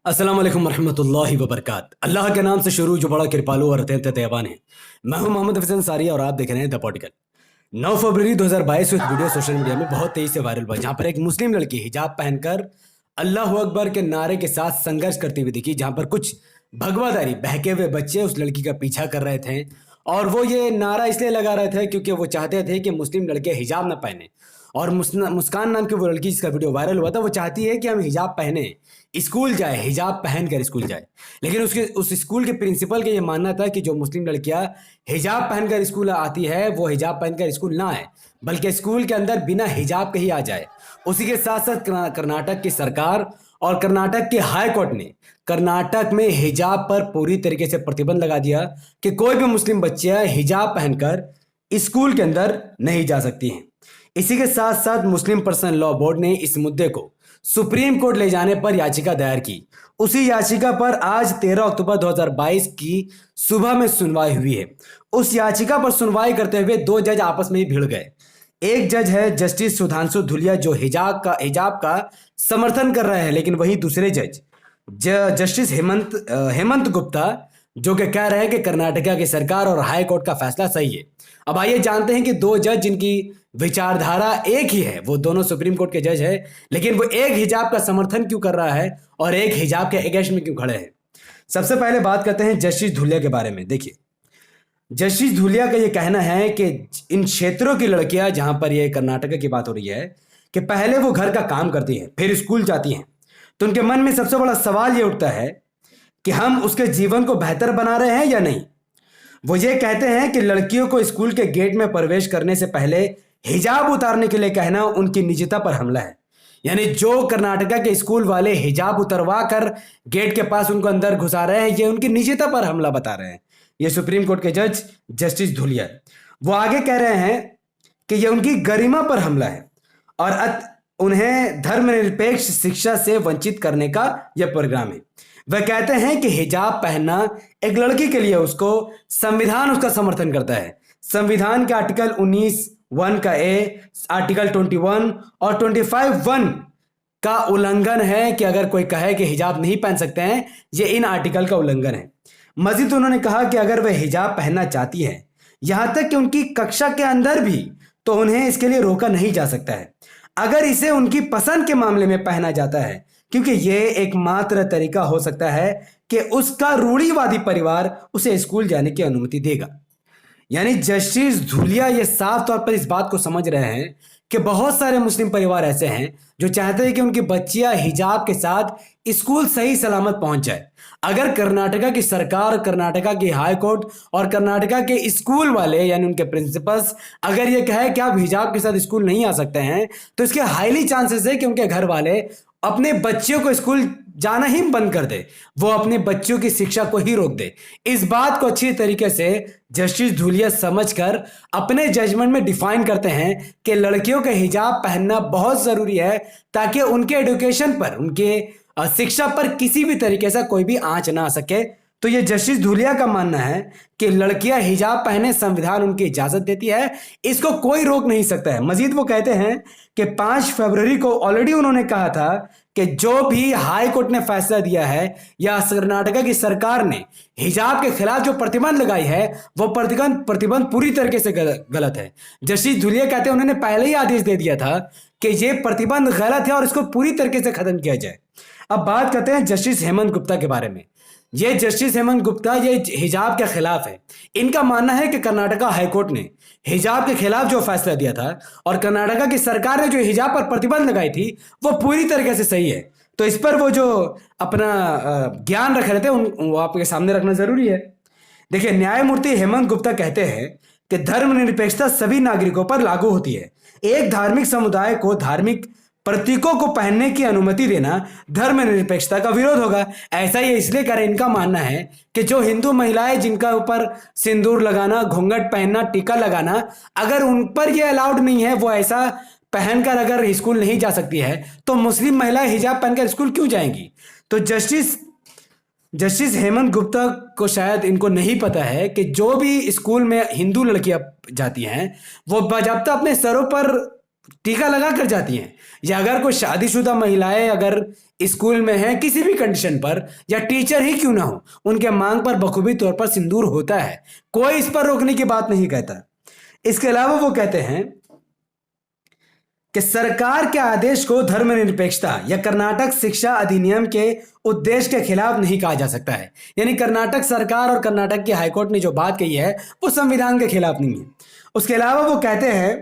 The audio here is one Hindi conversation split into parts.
अस्सलाम वालेकुम रहमतुल्लाहि व बरकात। अल्लाह के नाम से शुरू जो बड़ा कृपालु और अत्यंत दयावान है। मैं हूं मोहम्मद हफीज अंसारी और आप देख रहे हैं द पॉलिटिकल। 9 फरवरी 2022 को एक वीडियो सोशल मीडिया में बहुत तेजी से वायरल हुआ, जहां पर एक मुस्लिम लड़की हिजाब पहनकर अल्लाह अकबर के नारे के साथ संघर्ष करती हुई दिखी, जहां पर कुछ भगवाधारी बहके हुए बच्चे उस लड़की का पीछा कर रहे थे। और वो ये नारा इसलिए लगा रहे थे क्योंकि वो चाहते थे कि मुस्लिम लड़के हिजाब ना पहने। और मुस्कान नाम की वो लड़की जिसका वीडियो वायरल हुआ था, वो चाहती है कि हम हिजाब पहने स्कूल जाए, हिजाब पहन कर स्कूल जाए। लेकिन उसके उस स्कूल के प्रिंसिपल का ये मानना था कि जो मुस्लिम लड़कियां हिजाब पहनकर स्कूल आती है वो हिजाब पहनकर स्कूल ना आए, बल्कि स्कूल के अंदर बिना हिजाब के ही आ जाए। उसी के साथ साथ कर्नाटक की सरकार और कर्नाटक के हाई कोर्ट ने कर्नाटक में हिजाब पर पूरी तरीके से प्रतिबंध लगा दिया कि कोई भी मुस्लिम बच्चियां हिजाब पहनकर स्कूल के अंदर नहीं जा सकती हैं। इसी के साथ साथ मुस्लिम पर्सनल लॉ बोर्ड ने इस मुद्दे को सुप्रीम कोर्ट ले जाने पर याचिका दायर की। उसी याचिका पर आज 13 अक्टूबर 2022 की सुबह में सुनवाई हुई है। उस याचिका पर सुनवाई करते हुए दो जज आपस में ही भिड़ गए। एक जज है जस्टिस सुधांशु धुलिया, जो हिजाब का समर्थन कर रहे हैं, लेकिन वही दूसरे जज जस्टिस हेमंत गुप्ता, जो कि कह रहे हैं कि कर्नाटका की सरकार और हाई कोर्ट का फैसला सही है। अब आइए जानते हैं कि दो जज जिनकी विचारधारा एक ही है, वो दोनों सुप्रीम कोर्ट के जज है, लेकिन वो एक हिजाब का समर्थन क्यों कर रहा है और एक हिजाब के अगेंस्ट में क्यों खड़े हैं। सबसे पहले बात करते हैं जस्टिस धुलिया के बारे में। देखिए, जस्टिस धुलिया का ये कहना है कि इन क्षेत्रों की लड़कियां, जहां पर ये कर्नाटक की बात हो रही है, कि पहले वो घर का काम करती हैं फिर स्कूल जाती हैं, तो उनके मन में सबसे बड़ा सवाल ये उठता है कि हम उसके जीवन को बेहतर बना रहे हैं या नहीं। वो ये कहते हैं कि लड़कियों को स्कूल के गेट में प्रवेश करने से पहले हिजाब उतारने के लिए कहना उनकी निजता पर हमला है। यानी जो कर्नाटका के स्कूल वाले हिजाब उतरवा कर गेट के पास उनको अंदर घुसा रहे हैं, ये उनकी निजता पर हमला बता रहे हैं। ये सुप्रीम कोर्ट के जज जस्टिस धुलिया, वो आगे कह रहे हैं कि यह उनकी गरिमा पर हमला है और उन्हें धर्मनिरपेक्ष शिक्षा से वंचित करने का यह प्रोग्राम है। वह कहते हैं कि हिजाब पहनना एक लड़की के लिए उसको संविधान उसका समर्थन करता है। संविधान के आर्टिकल 19(1) का ए, आर्टिकल 21 और 25(1) का उल्लंघन है कि अगर कोई कहे कि हिजाब नहीं पहन सकते हैं, ये इन आर्टिकल का उल्लंघन है। मजीद उन्होंने कहा कि अगर वह हिजाब पहनना चाहती है, यहां तक कि उनकी कक्षा के अंदर भी, तो उन्हें इसके लिए रोका नहीं जा सकता है अगर इसे उनकी पसंद के मामले में पहना जाता है, क्योंकि यह एकमात्र तरीका हो सकता है कि उसका रूढ़िवादी परिवार उसे स्कूल जाने की अनुमति देगा। यानी जस्टिस धुलिया ये साफ तौर पर इस बात को समझ रहे हैं कि बहुत सारे मुस्लिम परिवार ऐसे हैं जो चाहते हैं कि उनकी बच्चियां हिजाब के साथ स्कूल सही सलामत पहुंच जाए। अगर कर्नाटका की सरकार, कर्नाटका की हाई कोर्ट और कर्नाटका के स्कूल वाले यानी उनके प्रिंसिपल्स अगर ये कहे कि आप हिजाब के साथ स्कूल नहीं आ सकते हैं, तो इसके हाईली चांसेस है कि उनके घर वाले अपने बच्चियों को स्कूल जाना ही बंद कर दे, वो अपने बच्चों की शिक्षा को ही रोक दे। इस बात को अच्छी तरीके से जस्टिस धुलिया समझकर अपने जजमेंट में डिफाइन करते हैं कि लड़कियों के हिजाब पहनना बहुत जरूरी है, ताकि उनके एजुकेशन पर, उनके शिक्षा पर किसी भी तरीके से कोई भी आंच ना आ सके। तो ये जस्टिस धुलिया का मानना है कि लड़कियां हिजाब पहने, संविधान उनकी इजाजत देती है, इसको कोई रोक नहीं सकता है। मजीद वो कहते हैं कि 5 फरवरी को ऑलरेडी उन्होंने कहा था कि जो भी हाई कोर्ट ने फैसला दिया है या कर्नाटका की सरकार ने हिजाब के खिलाफ जो प्रतिबंध लगाई है, वो प्रतिबंध पूरी तरीके से गलत है। जस्टिस धुलिया कहते हैं उन्होंने पहले ही आदेश दे दिया था कि ये प्रतिबंध गलत है और इसको पूरी तरीके से खत्म किया जाए। अब बात करते हैं जस्टिस हेमंत गुप्ता के बारे में। ये जस्टिस हेमंत गुप्ता ये हिजाब के खिलाफ है। इनका मानना है कि कर्नाटका हाईकोर्ट ने हिजाब के खिलाफ जो फैसला दिया था और कर्नाटका की सरकार ने जो हिजाब पर प्रतिबंध लगाई थी, वो पूरी तरीके से सही है। तो इस पर वो जो अपना ज्ञान रख रहे थे वो आपके सामने रखना जरूरी है। देखिए, न्यायमूर्ति हेमंत गुप्ता कहते हैं कि धर्मनिरपेक्षता सभी नागरिकों पर लागू होती है। एक धार्मिक समुदाय को धार्मिक प्रतीकों को पहनने की अनुमति देना धर्मनिरपेक्षता का विरोध होगा। ऐसा ही इसलिए करें, इनका मानना है कि जो हिंदू महिलाएं जिनका ऊपर सिंदूर लगाना, घूंघट पहनना, टीका लगाना, अगर उन पर यह अलाउड नहीं है, वो ऐसा पहनकर अगर स्कूल नहीं जा सकती है, तो मुस्लिम महिलाएं हिजाब पहनकर स्कूल क्यों जाएंगी। तो जस्टिस हेमंत गुप्ता को शायद इनको नहीं पता है कि जो भी स्कूल में हिंदू लड़कियां जाती हैं, वो बाकायदा अपने सरों पर टीका लगा कर जाती हैं। या अगर कोई शादीशुदा महिलाएं अगर स्कूल में हैं किसी भी कंडीशन पर, या टीचर ही क्यों ना हो, उनके मांग पर बखूबी तौर पर सिंदूर होता है, कोई इस पर रोकने की बात नहीं कहता। इसके अलावा वो कहते हैं कि सरकार के आदेश को धर्मनिरपेक्षता या कर्नाटक शिक्षा अधिनियम के उद्देश्य के खिलाफ नहीं कहा जा सकता है। यानी कर्नाटक सरकार और कर्नाटक की हाईकोर्ट ने जो बात कही है वो संविधान के खिलाफ नहीं है। उसके अलावा वो कहते हैं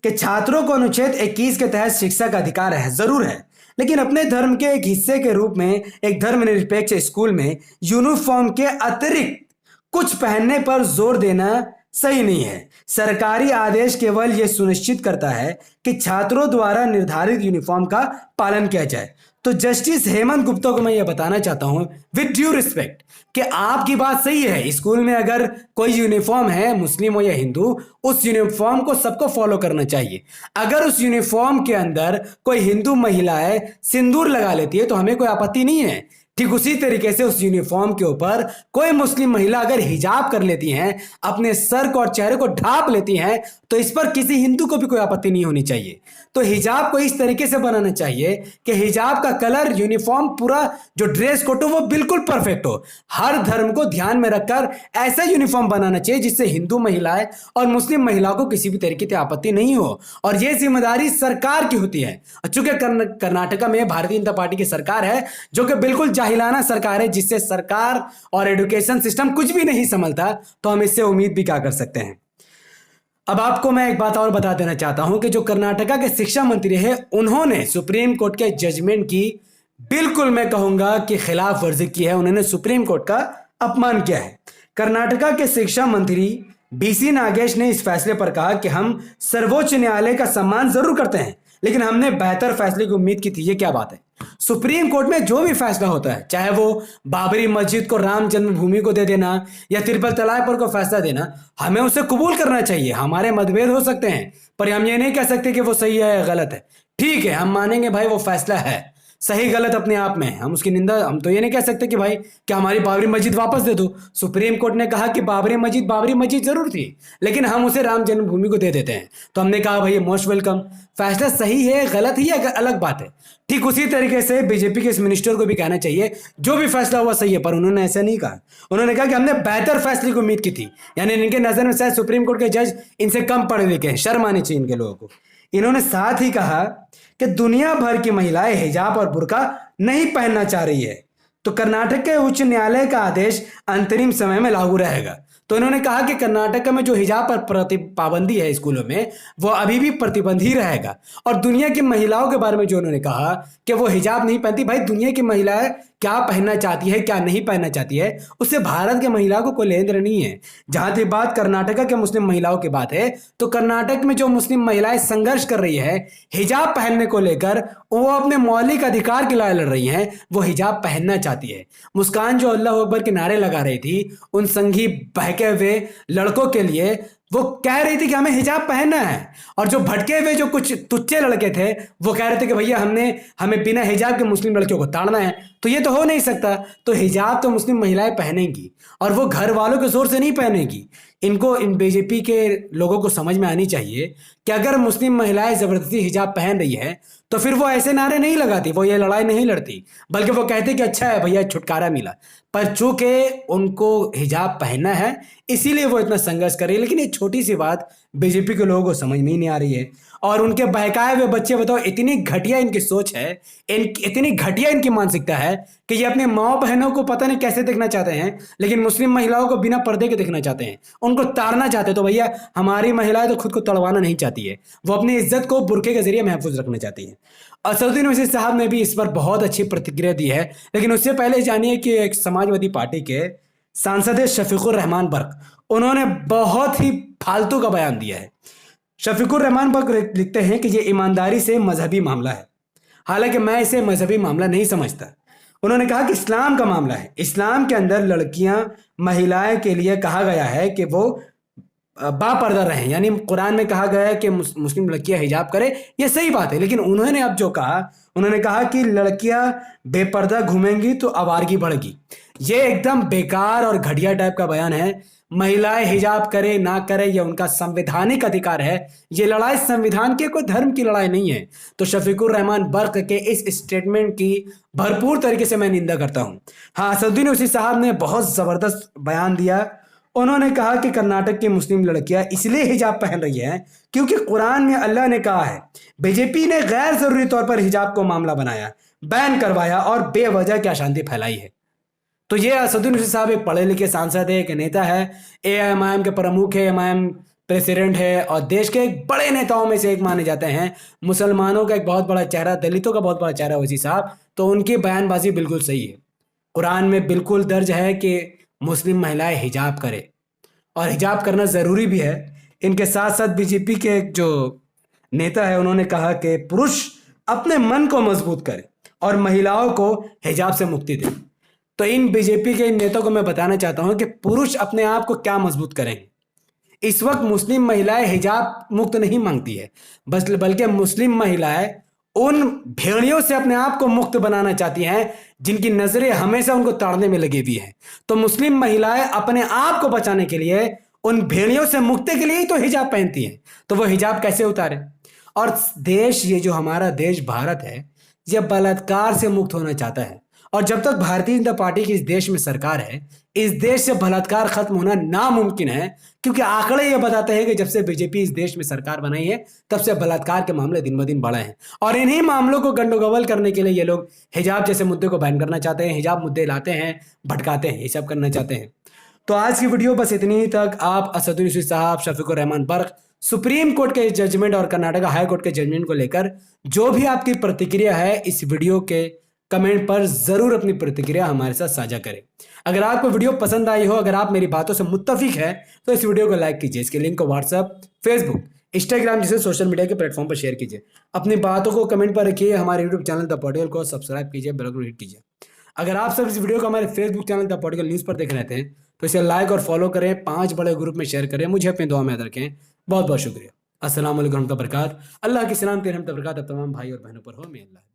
कि छात्रों को अनुच्छेद 21 के तहत शिक्षा का अधिकार है, जरूर है, लेकिन अपने धर्म के एक हिस्से के रूप में एक धर्मनिरपेक्ष स्कूल में यूनिफॉर्म के अतिरिक्त कुछ पहनने पर जोर देना सही नहीं है। सरकारी आदेश केवल यह सुनिश्चित करता है कि छात्रों द्वारा निर्धारित यूनिफॉर्म का पालन किया जाए। तो जस्टिस हेमंत गुप्ता को मैं यह बताना चाहता हूं विद ड्यू रिस्पेक्ट कि आपकी बात सही है, स्कूल में अगर कोई यूनिफॉर्म है, मुस्लिम हो या हिंदू, उस यूनिफॉर्म को सबको फॉलो करना चाहिए। अगर उस यूनिफॉर्म के अंदर कोई हिंदू महिलाएं सिंदूर लगा लेती है तो हमें कोई आपत्ति नहीं है। ठीक उसी तरीके से उस यूनिफॉर्म के ऊपर कोई मुस्लिम महिला अगर हिजाब कर लेती हैं, अपने सर को और चेहरे को ढांप लेती हैं, तो इस पर किसी हिंदू को भी कोई आपत्ति नहीं होनी चाहिए। तो हिजाब को इस तरीके से बनाना चाहिए कि हिजाब का कलर, यूनिफॉर्म, पूरा जो ड्रेस कोड हो वो बिल्कुल परफेक्ट हो। हर धर्म को ध्यान में रखकर ऐसा यूनिफॉर्म बनाना चाहिए जिससे हिंदू महिलाएं और मुस्लिम महिलाओं को किसी भी तरीके की आपत्ति नहीं हो, और यह जिम्मेदारी सरकार की होती है। चूंकि कर्नाटका में भारतीय जनता पार्टी की सरकार है जो कि बिल्कुल जाहिलाना सरकार है, जिससे सरकार और एजुकेशन सिस्टम कुछ भी नहीं संभलता, तो हम इससे उम्मीद भी क्या कर सकते हैं। अब आपको मैं एक बात और बता देना चाहता हूं कि जो कर्नाटका के शिक्षा मंत्री हैं, उन्होंने सुप्रीम कोर्ट के जजमेंट की बिल्कुल मैं कहूंगा कि खिलाफ वर्जी की है। उन्होंने सुप्रीम कोर्ट का अपमान किया है। कर्नाटका के शिक्षा मंत्री बीसी नागेश ने इस फैसले पर कहा कि हम सर्वोच्च न्यायालय का सम्मान जरूर करते हैं, लेकिन हमने बेहतर फैसले की उम्मीद की थी। ये क्या बात है? सुप्रीम कोर्ट में जो भी फैसला होता है, चाहे वो बाबरी मस्जिद को राम जन्मभूमि को दे देना या ट्रिपल तलाक पर को फैसला देना, हमें उसे कबूल करना चाहिए। हमारे मतभेद हो सकते हैं, पर हम ये नहीं कह सकते कि वो सही है या गलत है। ठीक है, हम मानेंगे भाई वो फैसला है, सही गलत अपने आप में, हम उसकी निंदा, हम तो ये नहीं कह सकते कि भाई कि हमारी बाबरी मस्जिद वापस दे दो। सुप्रीम कोर्ट ने कहा कि बाबरी मस्जिद जरूर थी, लेकिन हम उसे राम जन्मभूमि को दे देते हैं। तो हमने कहा भाई मोस्ट वेलकम। फैसला सही है गलत ही अलग बात है। ठीक उसी तरीके से बीजेपी के इस मिनिस्टर को भी कहना चाहिए जो भी फैसला हुआ सही है, पर उन्होंने ऐसा नहीं कहा। उन्होंने कहा कि हमने बेहतर फैसले की उम्मीद की थी। यानी इनके नजर में शायद सुप्रीम कोर्ट के जज इनसे कम पढ़े लिखे हैं, शर्म आनी चाहिए इनके लोगों को। इन्होंने साथ ही कहा कि दुनिया भर की महिलाएं हिजाब और बुर्का नहीं पहनना चाह रही है, तो कर्नाटक के उच्च न्यायालय का आदेश अंतरिम समय में लागू रहेगा। तो इन्होंने कहा कि कर्नाटक में जो हिजाब पर पाबंदी है स्कूलों में, वो अभी भी प्रतिबंध ही रहेगा। और दुनिया की महिलाओं के बारे में जो उन्होंने कहा कि वो हिजाब नहीं पहनती, भाई दुनिया की महिलाएं क्या पहनना चाहती है क्या नहीं पहनना चाहती है, उससे भारत के महिलाओं को कोई लेन देन नहीं है। जहां तक बात कर्नाटक के मुस्लिम महिलाओं की बात है, तो कर्नाटक में जो मुस्लिम महिलाएं संघर्ष कर रही है हिजाब पहनने को लेकर, वो अपने मौलिक अधिकार के लिए लड़ रही हैं, वो हिजाब पहनना चाहती है। मुस्कान जो अल्लाह अकबर के नारे लगा रही थी उन संघी बहके हुए लड़कों के लिए, वो कह रही थी कि हमें हिजाब पहनना है, और जो भटके हुए जो कुछ तुच्चे लड़के थे वो कह रहे थे कि भैया हमें बिना हिजाब के मुस्लिम लड़कियों को ताड़ना है। तो ये तो हो नहीं सकता। तो हिजाब तो मुस्लिम महिलाएं पहनेंगी, और वो घर वालों के जोर से नहीं पहनेगी। इनको, इन बीजेपी के लोगों को समझ में आनी चाहिए कि अगर मुस्लिम महिलाएं जबरदस्ती हिजाब पहन रही है तो फिर वो ऐसे नारे नहीं लगाती, वो ये लड़ाई नहीं लड़ती, बल्कि वो कहते कि अच्छा है भैया छुटकारा मिला। पर चूंकि उनको हिजाब पहनना है इसीलिए वो इतना संघर्ष कर रही है। लेकिन ये छोटी सी बात बीजेपी के लोगों को समझ में ही नहीं आ रही है। और उनके बहकाए हुए बच्चे, बताओ, इतनी घटिया इनकी सोच है, इतनी घटिया इनकी मानसिकता है कि ये अपने माँ बहनों को पता नहीं कैसे देखना चाहते हैं, लेकिन मुस्लिम महिलाओं को बिना पर्दे के देखना चाहते हैं, उनको ताड़ना चाहते हैं। तो भैया हमारी महिलाएं तो खुद को तड़वाना नहीं चाहती है, वो अपनी इज्जत को बुर्के के जरिए महफूज रखना चाहती है। असदुद्दीन ओवैसी साहब ने भी इस पर बहुत अच्छी प्रतिक्रिया दी है, लेकिन उससे पहले जानिए कि एक समाजवादी पार्टी के सांसद शफीकुर रहमान बर्क, उन्होंने बहुत ही फालतू का बयान दिया है। शफीकुर रहमान बर्क लिखते हैं कि यह ईमानदारी से मजहबी मामला है, हालांकि मैं इसे मजहबी मामला नहीं समझता। उन्होंने कहा कि इस्लाम का मामला है, इस्लाम के अंदर लड़कियां, महिलाएं के लिए कहा गया है कि वो बापर्दा रहें, यानी कुरान में कहा गया है कि मुस्लिम लड़कियां हिजाब करें, यह सही बात है। लेकिन उन्होंने अब जो कहा, उन्होंने कहा कि लड़कियां बेपर्दा घूमेंगी तो आवारगी बढ़ेगी। ये एकदम बेकार और घटिया टाइप का बयान है। महिलाएं हिजाब करे ना करे यह उनका संवैधानिक अधिकार है। ये लड़ाई संविधान के कोई धर्म की लड़ाई नहीं है। तो शफीकुर रहमान बर्क के इस स्टेटमेंट की भरपूर तरीके से मैं निंदा करता हूं। हाँ, असदुद्दीन ओवैसी साहब ने बहुत जबरदस्त बयान दिया। उन्होंने कहा कि कर्नाटक की मुस्लिम लड़कियां इसलिए हिजाब पहन रही हैं क्योंकि कुरान में अल्लाह ने कहा है। बीजेपी ने गैर जरूरी तौर पर हिजाब को मामला बनाया, बैन करवाया और बेवजह की अशांति फैलाई है। तो ये असदुद्दीन ओवैसी साहब एक पढ़े लिखे सांसद है, एक नेता है, एआईएमआईएम के प्रमुख है, एमआईएम प्रेसिडेंट है और देश के एक बड़े नेताओं में से एक माने जाते हैं। मुसलमानों का एक बहुत बड़ा चेहरा, दलितों का बहुत बड़ा चेहरा ओवैसी साहब। तो उनकी बयानबाजी बिल्कुल सही है। कुरान में बिल्कुल दर्ज है कि मुस्लिम महिलाएं हिजाब करें और हिजाब करना ज़रूरी भी है। इनके साथ साथ बीजेपी के एक जो नेता है उन्होंने कहा कि पुरुष अपने मन को मजबूत करें और महिलाओं को हिजाब से मुक्ति दें। तो इन बीजेपी के इन नेताओं को मैं बताना चाहता हूं कि पुरुष अपने आप को क्या मजबूत करेंगे। इस वक्त मुस्लिम महिलाएं हिजाब मुक्त नहीं मांगती है, बस बल्कि मुस्लिम महिलाएं उन भेड़ियों से अपने आप को मुक्त बनाना चाहती हैं जिनकी नजरें हमेशा उनको ताड़ने में लगी हुई हैं। तो मुस्लिम महिलाएं अपने आप को बचाने के लिए, उन भेड़ियों से मुक्ति के लिए ही तो हिजाब पहनती हैं। तो वो हिजाब कैसे उतारे? और देश, ये जो हमारा देश भारत है, यह बलात्कार से मुक्त होना चाहता है। और जब तक भारतीय जनता पार्टी की इस देश में सरकार है, इस देश से बलात्कार खत्म होना नामुमकिन है। क्योंकि आंकड़े ये बताते हैं कि जब से बीजेपी इस देश में सरकार बनाई है तब से बलात्कार के मामले दिन ब दिन बढ़े हैं। और इन्हीं मामलों को गंडोगोल करने के लिए ये लोग हिजाब जैसे मुद्दे को बैन करना चाहते हैं, हिजाब मुद्दे लाते हैं, भटकाते हैं, ये सब करना चाहते हैं। तो आज की वीडियो बस इतनी ही तक। आप असदुद्दीन ओवैसी साहब, शफीकुर रहमान बर्क, सुप्रीम कोर्ट के जजमेंट और कर्नाटक हाई कोर्ट के जजमेंट को लेकर जो भी आपकी प्रतिक्रिया है, इस वीडियो के कमेंट पर जरूर अपनी प्रतिक्रिया हमारे साथ साझा करें। अगर आपको वीडियो पसंद आई हो, अगर आप मेरी बातों से मुत्तफिक है, तो इस वीडियो को लाइक कीजिए। इसके लिंक को व्हाट्सएप, फेसबुक, इंस्टाग्राम जैसे सोशल मीडिया के प्लेटफॉर्म पर शेयर कीजिए। अपनी बातों को कमेंट पर रखिए। हमारे यूट्यूब चैनल द पॉलिटिकल को सब्सक्राइब कीजिए, बेल को हिट कीजिए। अगर आप सब इस वीडियो को हमारे Facebook channel the political news पर देख रहे थे तो इसे लाइक और फॉलो करें, 5 बड़े ग्रुप में शेयर करें, मुझे अपनी दुआ में याद रखें। बहुत बहुत शुक्रिया। अस्सलाम वालेकुम रहमतुल्लाहि व बरकातहू। अल्लाह की सलामती रहमत व बरकात तमाम भाई और बहनों पर हो। मैं अल्लाह।